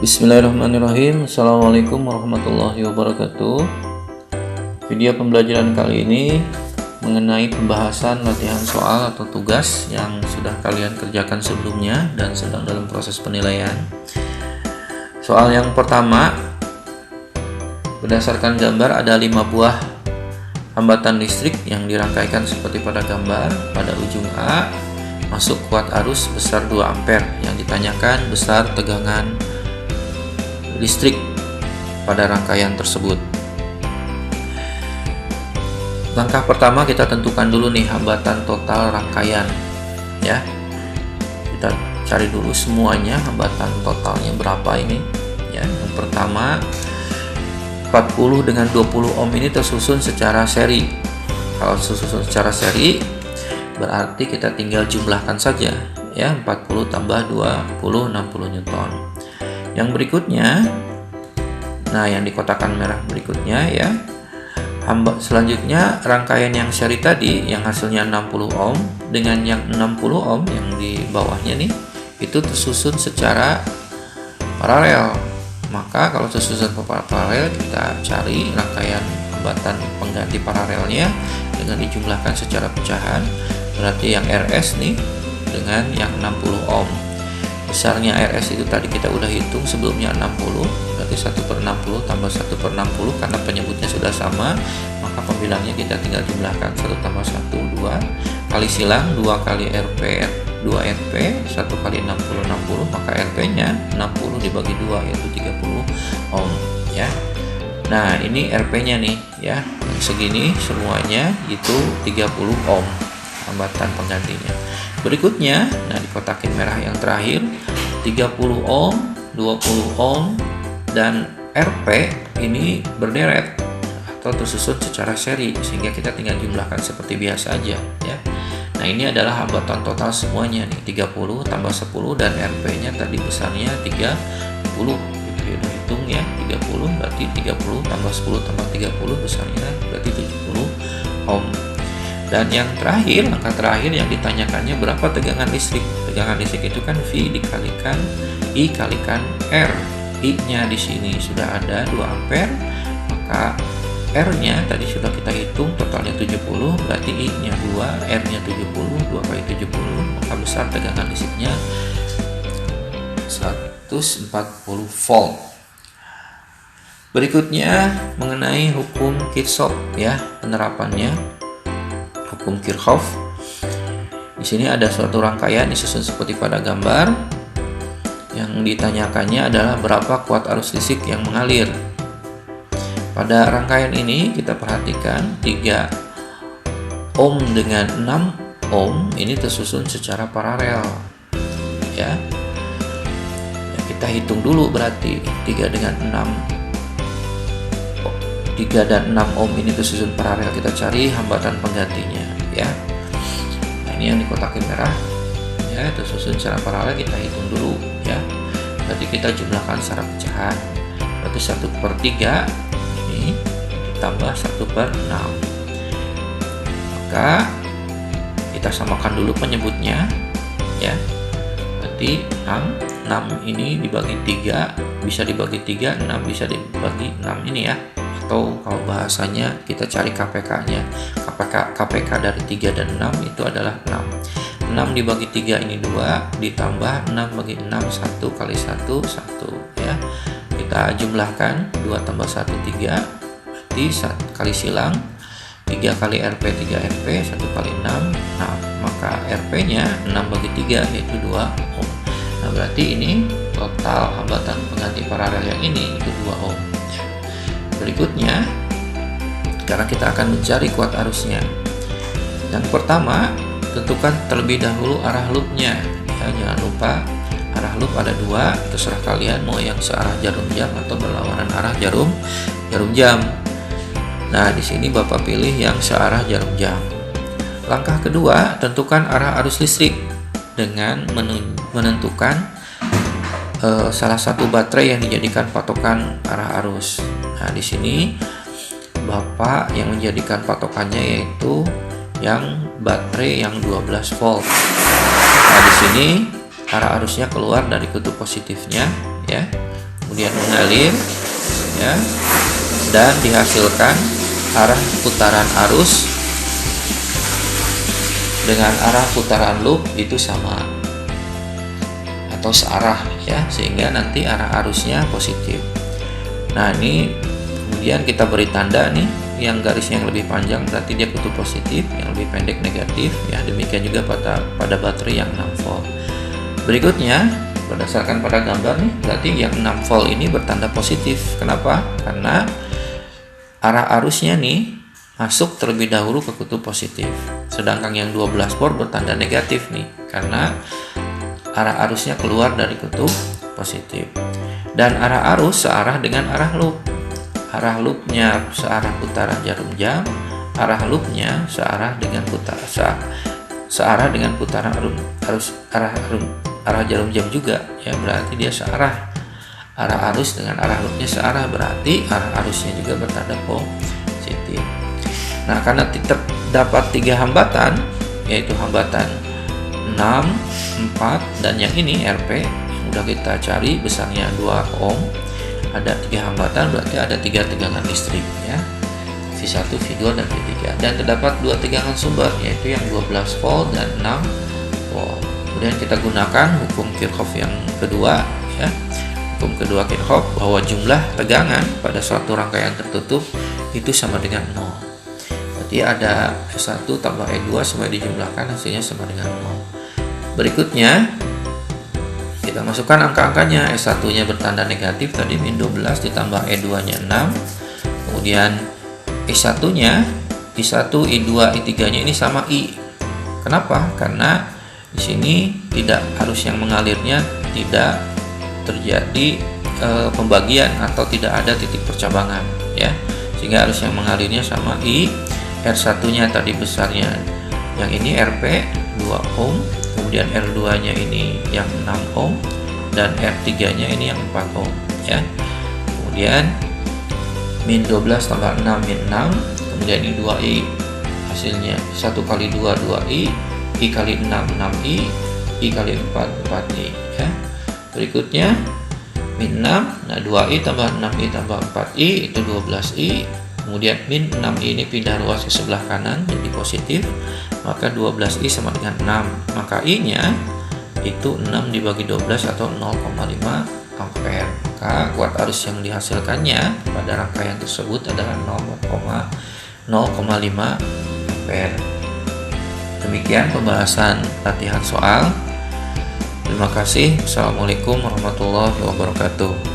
Bismillahirrahmanirrahim. Assalamualaikum warahmatullahi wabarakatuh. Video pembelajaran kali ini mengenai pembahasan latihan soal atau tugas yang sudah kalian kerjakan sebelumnya dan sedang dalam proses penilaian. Soal yang pertama, berdasarkan gambar ada 5 buah hambatan listrik yang dirangkaikan seperti pada gambar. Pada ujung A masuk kuat arus besar 2 ampere. Yang ditanyakan besar tegangan listrik pada rangkaian tersebut. Langkah pertama kita tentukan dulu nih hambatan total rangkaian ya. Kita cari dulu semuanya hambatan totalnya berapa ini ya. Yang pertama 40 dengan 20 ohm ini tersusun secara seri. Kalau tersusun secara seri berarti kita tinggal jumlahkan saja ya, 40 tambah 20 60 newton. Yang berikutnya, nah yang di kotakan merah berikutnya ya, selanjutnya rangkaian yang seri tadi yang hasilnya 60 ohm dengan yang 60 ohm yang di bawahnya nih itu tersusun secara paralel. Maka kalau tersusun paralel kita cari rangkaian hambatan pengganti paralelnya dengan dijumlahkan secara pecahan. Berarti yang RS nih dengan yang 60 ohm. Besarnya RS itu tadi kita udah hitung sebelumnya 60, berarti 1/60 tambah 1/60 karena penyebutnya sudah sama, maka pembilangnya kita tinggal jumlahkan 1 tambah 1, 2, kali silang 2 kali RP, 2 RP, 1 kali 60, 60, maka RP nya 60 dibagi 2 yaitu 30 ohm ya. Nah ini RP nya nih ya, yang segini semuanya itu 30 ohm hambatan penggantinya. Berikutnya, nah dikotakin merah yang terakhir 30 ohm, 20 ohm, dan RP ini berderet atau tersusun secara seri sehingga kita tinggal jumlahkan seperti biasa aja ya. Nah ini adalah hambatan total semuanya nih 30 tambah 10 dan RP nya tadi besarnya 30. Kita hitung ya, 30 berarti 30 tambah 10 tambah 30 besarnya berarti 70 ohm. Dan yang terakhir, angka terakhir yang ditanyakannya berapa tegangan listrik. Tegangan listrik itu kan V dikalikan I kalikan R. I-nya di sini sudah ada 2 ampere, maka R-nya tadi sudah kita hitung totalnya 70, berarti I-nya 2, R-nya 70, 2 kali 70, maka besar tegangan listriknya 140 volt. Berikutnya mengenai hukum Kirchhoff ya, penerapannya. Hukum Kirchhoff. Di sini ada suatu rangkaian disusun seperti pada gambar. Yang ditanyakannya adalah berapa kuat arus listrik yang mengalir. Pada rangkaian ini kita perhatikan 3 ohm dengan 6 ohm ini tersusun secara paralel. Ya. Kita hitung dulu berarti 3 dengan 3 dan 6 ohm ini tersusun paralel, kita cari hambatan penggantinya ya. Nah ini yang dikotakin merah ya, tersusun secara paralel kita hitung dulu ya. Berarti kita jumlahkan secara pecahan, berarti 1/3 ini ditambah 1/6, maka kita samakan dulu penyebutnya ya. Berarti 6 ini dibagi 3 bisa dibagi 3, 6 bisa dibagi 6 ini ya. Atau kalau bahasanya kita cari KPK-nya. KPK dari 3 dan 6 itu adalah 6. 6 dibagi 3 ini 2, ditambah 6 bagi 6 1 kali 1 1 ya. Kita jumlahkan 2 tambah 1 3, berarti 1 kali silang 3 kali RP 3 RP 1 kali 6 6, maka RP-nya 6 bagi 3 yaitu 2 ohm. Nah berarti ini total hambatan pengganti paralel yang ini itu 2 ohm. Berikutnya, sekarang kita akan mencari kuat arusnya. Yang pertama, tentukan terlebih dahulu arah loopnya. Ya, jangan lupa arah loop ada 2, terserah kalian mau yang searah jarum jam atau berlawanan arah jarum jam. Nah, di sini Bapak pilih yang searah jarum jam. Langkah kedua, tentukan arah arus listrik dengan menentukan salah satu baterai yang dijadikan patokan arah arus. Nah, di sini Bapak yang menjadikan patokannya yaitu yang baterai yang 12 volt. Nah, di sini arah arusnya keluar dari kutub positifnya ya. kemudian mengalir, ya, dan dihasilkan arah putaran arus dengan arah putaran loop itu sama atau searah, ya, sehingga nanti arah arusnya positif. Nah, ini kemudian kita beri tanda nih, yang garis yang lebih panjang berarti dia kutub positif, yang lebih pendek negatif, ya. Demikian juga pada baterai yang 6 volt. Berikutnya, berdasarkan pada gambar nih, berarti yang 6 volt ini bertanda positif. Kenapa? Karena arah arusnya nih masuk terlebih dahulu ke kutub positif. Sedangkan yang 12 volt bertanda negatif nih, karena arah arusnya keluar dari kutub positif. Dan arah arus searah dengan arah loop. Arah loopnya searah putaran jarum jam, arah loopnya searah dengan putaran arah jarum jam juga, ya. Berarti dia searah. Arah arus dengan arah loopnya searah, berarti arah arusnya juga bertanda positif. Nah, karena terdapat 3 hambatan, yaitu hambatan 6, 4, dan yang ini RP yang udah kita cari besarnya 2 ohm. Ada 3 hambatan, berarti ada 3 tegangan listrik, ya, V1, V2, dan V3. Dan terdapat 2 tegangan sumber, yaitu yang 12 volt dan 6 volt. Kemudian kita gunakan hukum Kirchhoff yang kedua, ya. Hukum kedua Kirchhoff bahwa jumlah tegangan pada suatu rangkaian tertutup itu sama dengan 0. Berarti ada E1 tambah E2 semua dijumlahkan, hasilnya sama dengan 0. Berikutnya kita masukkan angka-angkanya. E1 nya bertanda negatif tadi, min 12 ditambah E2 nya 6. Kemudian I1 nya, I1, I2, I3 nya ini sama I. Kenapa? Karena di sini tidak arus yang mengalirnya tidak terjadi pembagian atau tidak ada titik percabangan, ya, sehingga arus yang mengalirnya sama I. R1 nya tadi besarnya yang ini RP 2 ohm, kemudian R2 nya ini yang 6 ohm, dan R3 nya ini yang 4 ohm, ya. Kemudian min 12 tambah 6 min 6, kemudian I 2I, hasilnya 1 kali 2 2I, I kali 6 6I, I kali 4 4I, ya. Berikutnya min 6, nah 2I tambah 6I tambah 4I itu 12I. Kemudian min 6I ini pindah ruas ke sebelah kanan jadi positif, maka 12I sama dengan 6. Maka I nya itu 6 dibagi 12 atau 0,5 ampere. Maka kuat arus yang dihasilkannya pada rangkaian tersebut adalah 0,5 ampere. Demikian pembahasan latihan soal. Terima kasih. Assalamualaikum warahmatullahi wabarakatuh.